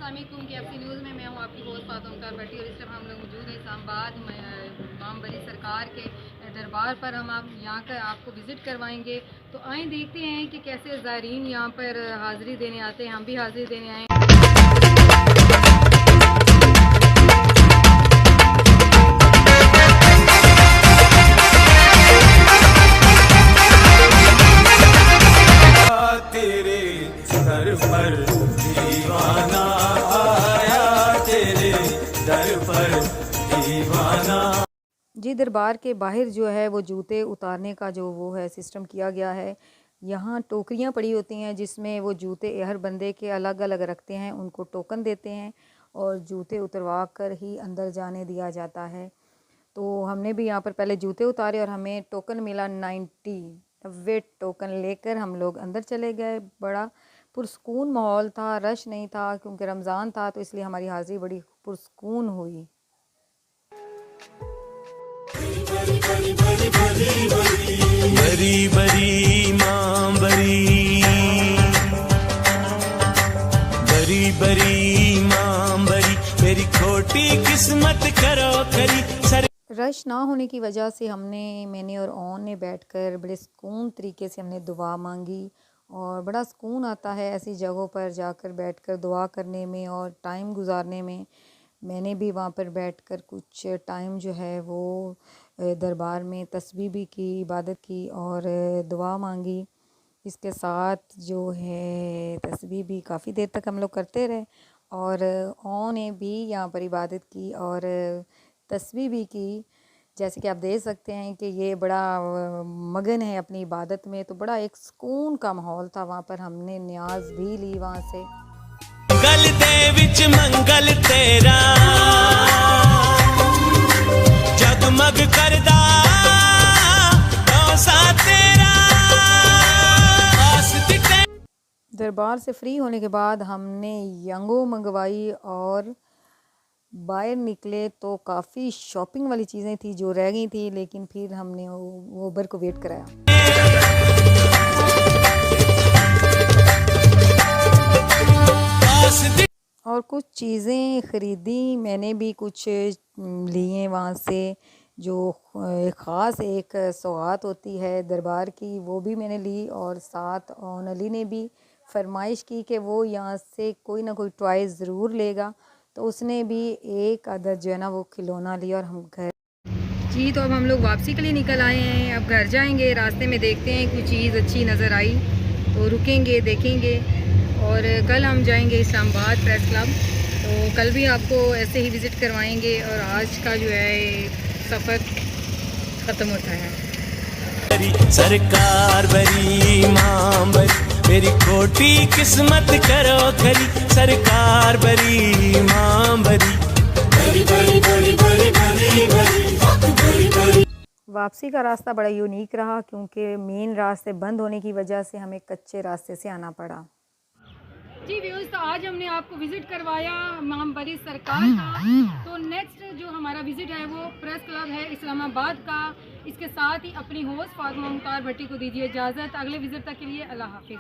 अस्सलामुअलैकुम KFC news में मैं हूँ आपकी होस्ट फातिमा मुख्तार भट्टी और इस टाइम हम लोग मौजूद हैं इस्लामाबाद इमाम बरी सरकार के दरबार पर। हम आप यहाँ का आपको विज़िट करवाएंगे, तो आए देखते हैं कि कैसे ज़ायरीन यहाँ पर हाज़िरी देने आते हैं। हम भी हाज़िरी देने आए हैं। जी, दरबार के बाहर जो है वो जूते उतारने का जो वो है सिस्टम किया गया है। यहाँ टोकरियाँ पड़ी होती हैं जिसमें वो जूते हर बंदे के अलग अलग रखते हैं, उनको टोकन देते हैं और जूते उतरवा कर ही अंदर जाने दिया जाता है। तो हमने भी यहाँ पर पहले जूते उतारे और हमें टोकन मिला 90 टोकन लेकर हम लोग अंदर चले गए। बड़ा पुरस्कून माहौल था, रश नहीं था क्योंकि रमज़ान था, तो इसलिए हमारी हाज़िरी बड़ी पुरस्कून हुई। बरी बरी माँ बरी, बरी बरी माँ बरी, मेरी खोटी किस्मत करो खरी। रश ना होने की वजह से मैंने और ओन ने बैठकर बड़े सुकून तरीके से हमने दुआ मांगी और बड़ा सुकून आता है ऐसी जगहों पर जाकर बैठकर दुआ करने में और टाइम गुजारने में। मैंने भी वहाँ पर बैठकर कुछ टाइम जो है वो दरबार में तस्बीह भी की, इबादत की और दुआ मांगी। इसके साथ जो है तस्बीह भी काफ़ी देर तक हम लोग करते रहे और ओन ने भी यहाँ पर इबादत की और तस्बीह भी की। जैसे कि आप देख सकते हैं कि ये बड़ा मगन है अपनी इबादत में, तो बड़ा एक सुकून का माहौल था वहाँ पर। हमने न्याज भी ली वहाँ से। गल दे विच मंगल तेरा जगमग करदा तेरा। दरबार से फ्री होने के बाद हमने यंगो मंगवाई और बाहर निकले तो काफ़ी शॉपिंग वाली चीज़ें थी जो रह गई थी, लेकिन फिर हमने वो उबर को वेट कराया। और कुछ चीज़ें ख़रीदी, मैंने भी कुछ लिए वहाँ से। जो ख़ास एक सौगात होती है दरबार की, वो भी मैंने ली और साथ ओन अली ने भी फरमाइश की कि वो यहाँ से कोई ना कोई टॉय ज़रूर लेगा, तो उसने भी एक आदत जो है ना वो खिलौना लिया और हम घर। जी, तो अब हम लोग वापसी के लिए निकल आए हैं। अब घर जाएंगे, रास्ते में देखते हैं कोई चीज़ अच्छी नज़र आई तो रुकेंगे, देखेंगे। और कल हम जाएंगे इस्लामाबाद प्रेस क्लब, तो कल भी आपको ऐसे ही विज़िट करवाएंगे और आज का जो है सफ़र ख़त्म होता है। सरकार बरी माँ बरी, मेरी खोटी किस्मत करो खरी। सरकार बरी माँ बरी, बरी बरी बरी बरी बरी बरी बरी। वापसी का रास्ता बड़ा यूनिक रहा क्योंकि मेन रास्ते बंद होने की वजह से हमें कच्चे रास्ते से आना पड़ा। जी व्यूअर्स, तो आज हमने आपको विज़िट करवाया इमाम बरी सरकार का। तो नेक्स्ट जो हमारा विज़िट है वो प्रेस क्लब है इस्लामाबाद का। इसके साथ ही अपनी होस्ट फातिमा मुख्तार भट्टी को दीजिए इजाज़त। अगले विज़िट तक के लिए अल्लाह हाफिज़।